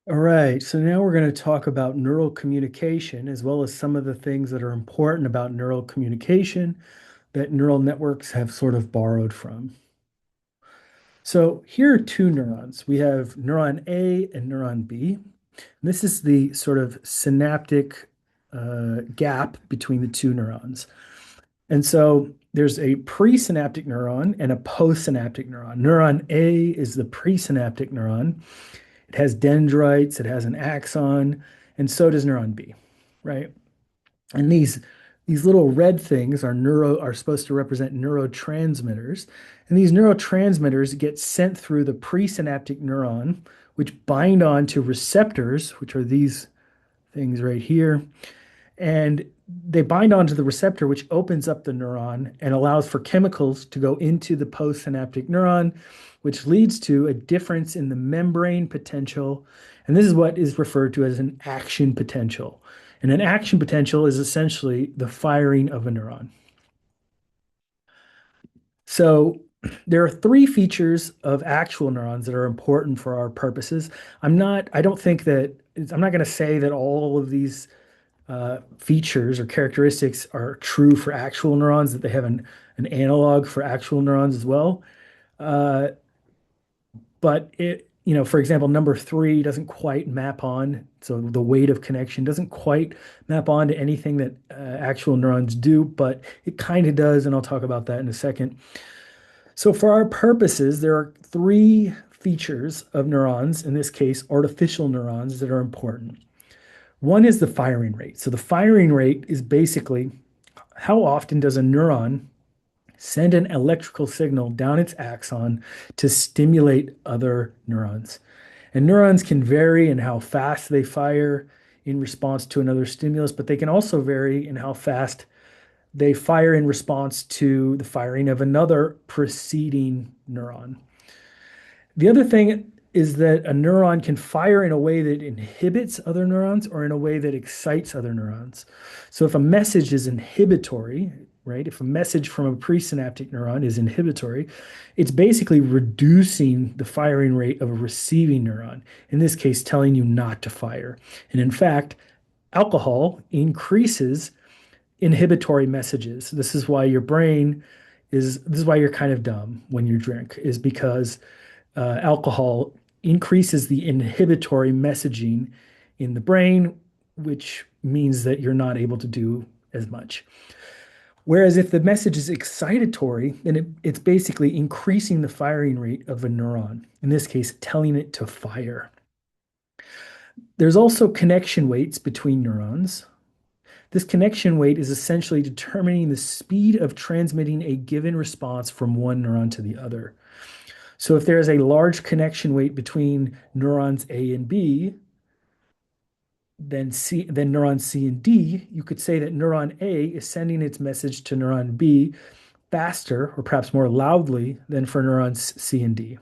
All right, so now we're going to talk about neural communication as well as some of the things that are important about neural communication that neural networks have sort of borrowed from. So here are two neurons. We have neuron A and neuron B. This is the sort of synaptic gap between the two neurons. And so there's a presynaptic neuron and a postsynaptic neuron. Neuron A is the presynaptic neuron. It has dendrites, it has an axon, and so does neuron B, right? And these little red things are supposed to represent neurotransmitters. And these neurotransmitters get sent through the presynaptic neuron, which bind on to receptors, which are these things right here. And they bind onto the receptor, which opens up the neuron and allows for chemicals to go into the postsynaptic neuron, which leads to a difference in the membrane potential. And this is what is referred to as an action potential. And an action potential is essentially the firing of a neuron. So there are three features of actual neurons that are important for our purposes. I don't think that, I'm not going to say that all of these features or characteristics are true for actual neurons, that they have an analog for actual neurons as well. Uh, but for example, number three doesn't quite map on. So the weight of connection doesn't quite map on to anything that actual neurons do, but it kind of does. And I'll talk about that in a second. So for our purposes, there are three features of neurons, in this case, artificial neurons, that are important. One is the firing rate. So the firing rate is basically how often does a neuron send an electrical signal down its axon to stimulate other neurons. And neurons can vary in how fast they fire in response to another stimulus, but they can also vary in how fast they fire in response to the firing of another preceding neuron. The other thing is that a neuron can fire in a way that inhibits other neurons or in a way that excites other neurons. So if a message is inhibitory, right, if a message from a presynaptic neuron is inhibitory, it's basically reducing the firing rate of a receiving neuron, in this case, telling you not to fire. And in fact, alcohol increases inhibitory messages. This is why you're kind of dumb when you drink, is because alcohol increases the inhibitory messaging in the brain, which means that you're not able to do as much. Whereas if the message is excitatory, then it's basically increasing the firing rate of a neuron, in this case, telling it to fire. There's also connection weights between neurons. This connection weight is essentially determining the speed of transmitting a given response from one neuron to the other. So if there is a large connection weight between neurons A and B, then neurons C and D, you could say that neuron A is sending its message to neuron B faster or perhaps more loudly than for neurons C and D.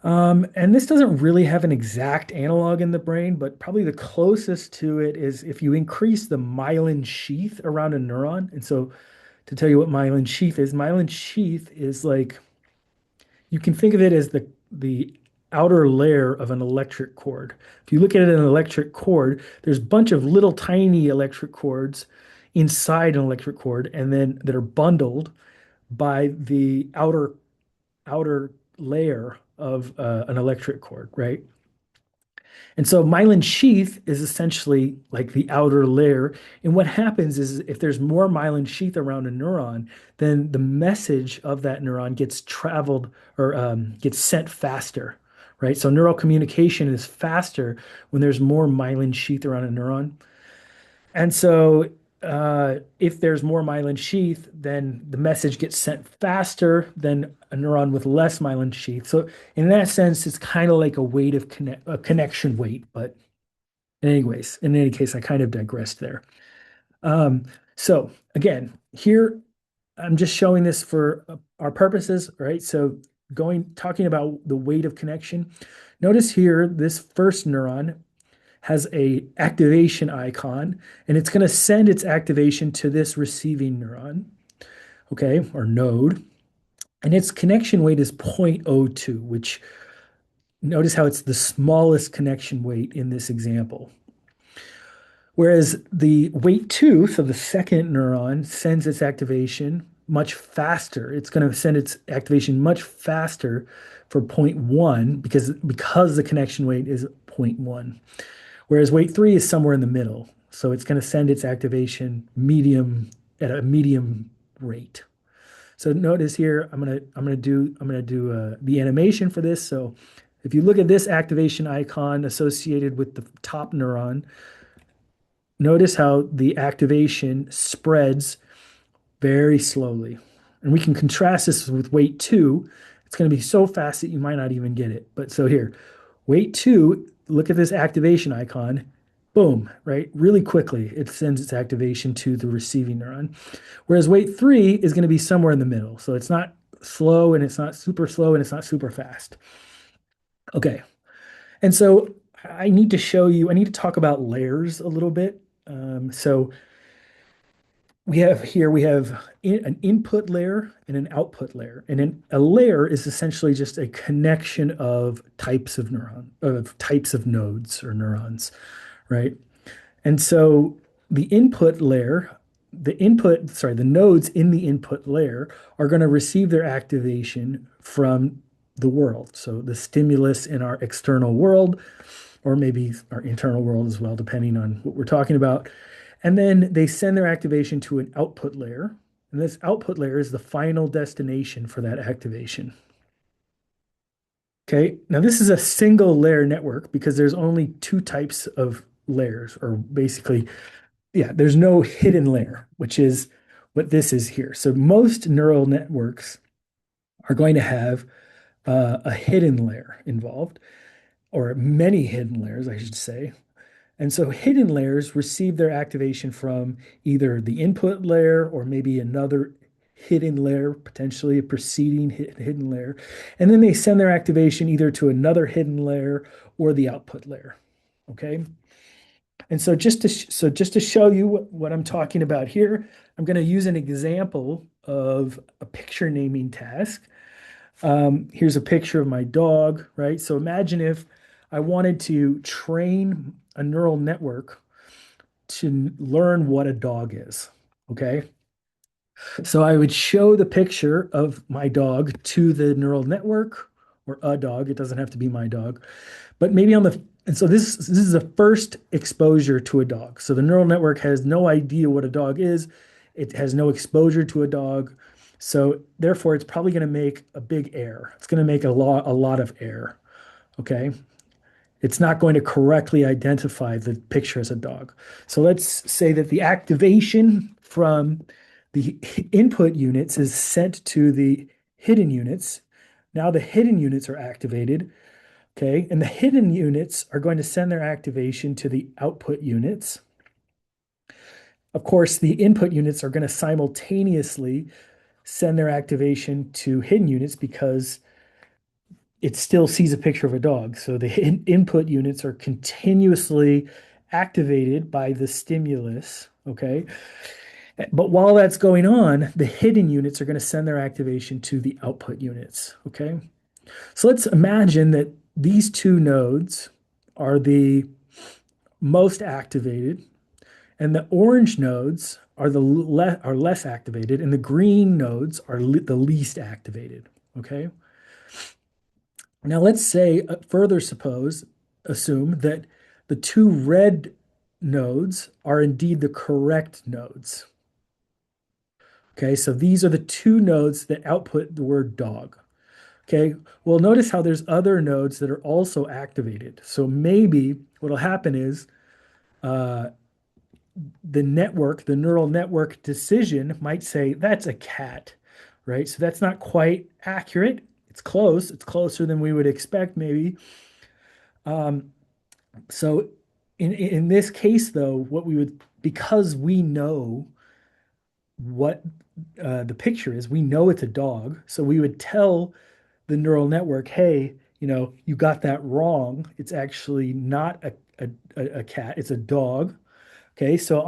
And this doesn't really have an exact analog in the brain, but probably the closest to it is if you increase the myelin sheath around a neuron. And so to tell you what myelin sheath is like, you can think of it as the outer layer of an electric cord. If you look at it in an electric cord, there's a bunch of little tiny electric cords inside an electric cord, and then that are bundled by the outer layer of an electric cord, right? And so myelin sheath is essentially like the outer layer. And what happens is if there's more myelin sheath around a neuron, then the message of that neuron gets traveled or gets sent faster, right? So neural communication is faster when there's more myelin sheath around a neuron. And so, if there's more myelin sheath, then the message gets sent faster than a neuron with less myelin sheath. So, in that sense, it's kind of like a connection weight. But, in any case, I kind of digressed there. Um, so, again, here I'm just showing this for our purposes, right? So, talking about the weight of connection. Notice here, this first neuron has a activation icon, and it's going to send its activation to this receiving neuron, okay, or node. And its connection weight is 0.02, which Notice how it's the smallest connection weight in this example. Whereas the weight two, so the second neuron, sends its activation much faster. It's going to send its activation much faster for point one because the connection weight is point one. Whereas weight three is somewhere in the middle. So it's going to send its activation medium at a medium rate. So notice here, I'm gonna do the animation for this. So if you look at this activation icon associated with the top neuron, notice how the activation spreads very slowly. And we can contrast this with weight two. It's going to be so fast that you might not even get it. But so here, weight two, look at this activation icon. Boom, right? Really quickly, it sends its activation to the receiving neuron. Whereas weight three is going to be somewhere in the middle. So it's not slow and it's not super slow and it's not super fast. Okay. And so I need to talk about layers a little bit. So we have an input layer and an output layer. A layer is essentially just a connection of types of nodes or neurons, right? And so the input layer, the nodes in the input layer are going to receive their activation from the world. So the stimulus in our external world, or maybe our internal world as well, depending on what we're talking about. And then they send their activation to an output layer. And this output layer is the final destination for that activation. Okay, now this is a single layer network because there's only two types of layers, or basically, yeah, there's no hidden layer, which is what this is here. So most neural networks are going to have a hidden layer involved, or many hidden layers, I should say. And so hidden layers receive their activation from either the input layer or maybe another hidden layer, potentially a preceding hidden layer. And then they send their activation either to another hidden layer or the output layer. Okay. And so just to show you what I'm talking about here, I'm going to use an example of a picture naming task. Here's a picture of my dog, right? So imagine if I wanted to train a neural network to learn what a dog is. Okay. So I would show the picture of my dog to the neural network or a dog. It doesn't have to be my dog, but maybe on the, and so this is the first exposure to a dog. So the neural network has no idea what a dog is. It has no exposure to a dog. So therefore, it's probably going to make a big error. It's going to make a lot of error. Okay. It's not going to correctly identify the picture as a dog. So let's say that the activation from the input units is sent to the hidden units. Now the hidden units are activated, okay? And the hidden units are going to send their activation to the output units. Of course, the input units are going to simultaneously send their activation to hidden units because it still sees a picture of a dog. So the input units are continuously activated by the stimulus. Okay. But while that's going on, the hidden units are going to send their activation to the output units. Okay. So let's imagine that these two nodes are the most activated, and the orange nodes are are less activated, and the green nodes are the least activated. Okay. Now let's say, assume that the two red nodes are indeed the correct nodes. Okay, so these are the two nodes that output the word dog. Okay, well, notice how there's other nodes that are also activated. So maybe what'll happen is uh, the neural network decision might say that's a cat, right? So that's not quite accurate. It's close. It's closer than we would expect, maybe. Um, So in this case, though, what we would because we know what the picture is, we know it's a dog. So we would tell the neural network, hey, you got that wrong. It's actually not a cat, it's a dog. Okay, so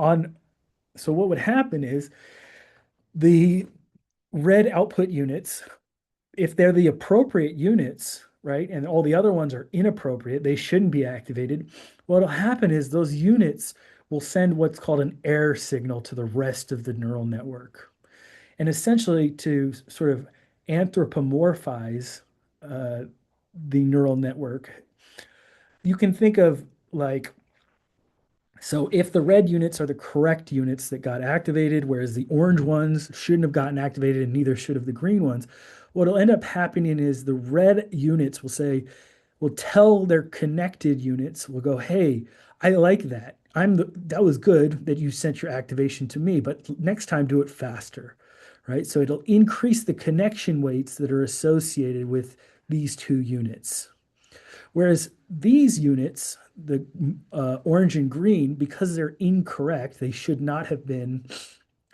what would happen is the red output units, if they're the appropriate units, right? And all the other ones are inappropriate. They shouldn't be activated. What'll happen is those units will send what's called an error signal to the rest of the neural network. And essentially, to sort of anthropomorphize uh, the neural network, you can think of like, so if the red units are the correct units that got activated, whereas the orange ones shouldn't have gotten activated and neither should have the green ones, what'll end up happening is the red units will tell their connected units, will go, hey, I like that. That was good that you sent your activation to me, but next time do it faster, right? So it'll increase the connection weights that are associated with these two units. Whereas these units, the orange and green, because they're incorrect, they should not have been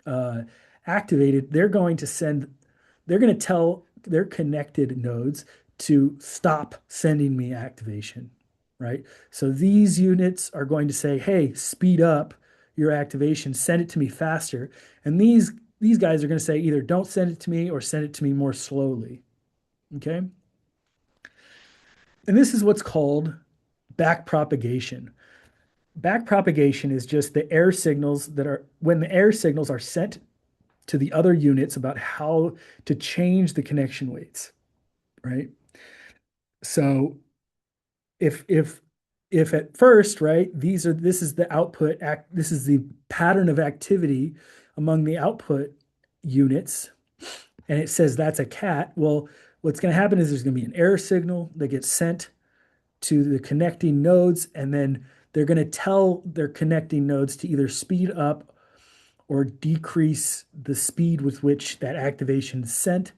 uh, activated. They're going to tell their connected nodes to stop sending me activation, right? So these units are going to say, hey, speed up your activation, send it to me faster. And these guys are going to say either don't send it to me or send it to me more slowly. Okay. And this is what's called backpropagation. Backpropagation is just the air signals that are when the air signals are sent to the other units about how to change the connection weights, right? So if if at first, right, this is the output act, this is the pattern of activity among the output units, and it says that's a cat. Well, what's going to happen is there's going to be an error signal that gets sent to the connecting nodes, and then they're going to tell their connecting nodes to either speed up or decrease the speed with which that activation is sent.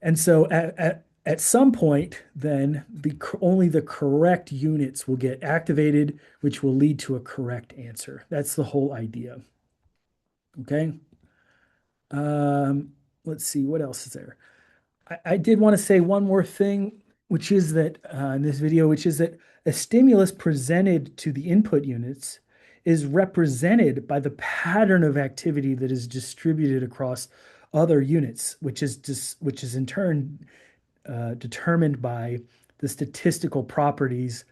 And so at some point, then only the correct units will get activated, which will lead to a correct answer. That's the whole idea. Okay. Let's see, what else is there? I did want to say one more thing, which is that in this video, which is that a stimulus presented to the input units is represented by the pattern of activity that is distributed across other units, which is in turn determined by the statistical properties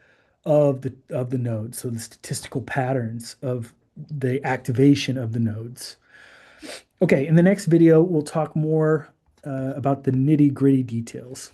of the nodes, so the statistical patterns of the activation of the nodes. Okay, in the next video, we'll talk more about the nitty-gritty details.